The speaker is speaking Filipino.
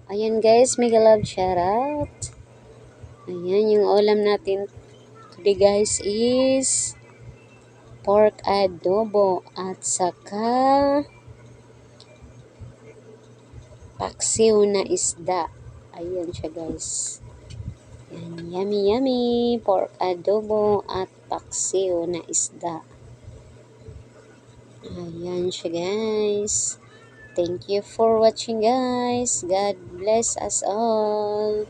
Ayan guys, mega love shoutout. Ayan, yung ulam natin today guys is pork adobo at saka paksiw na isda. Ayan siya guys. Ayan, yummy yummy pork adobo at paksiw na isda. Ayan siya guys. Thank you for watching guys. God bless us all.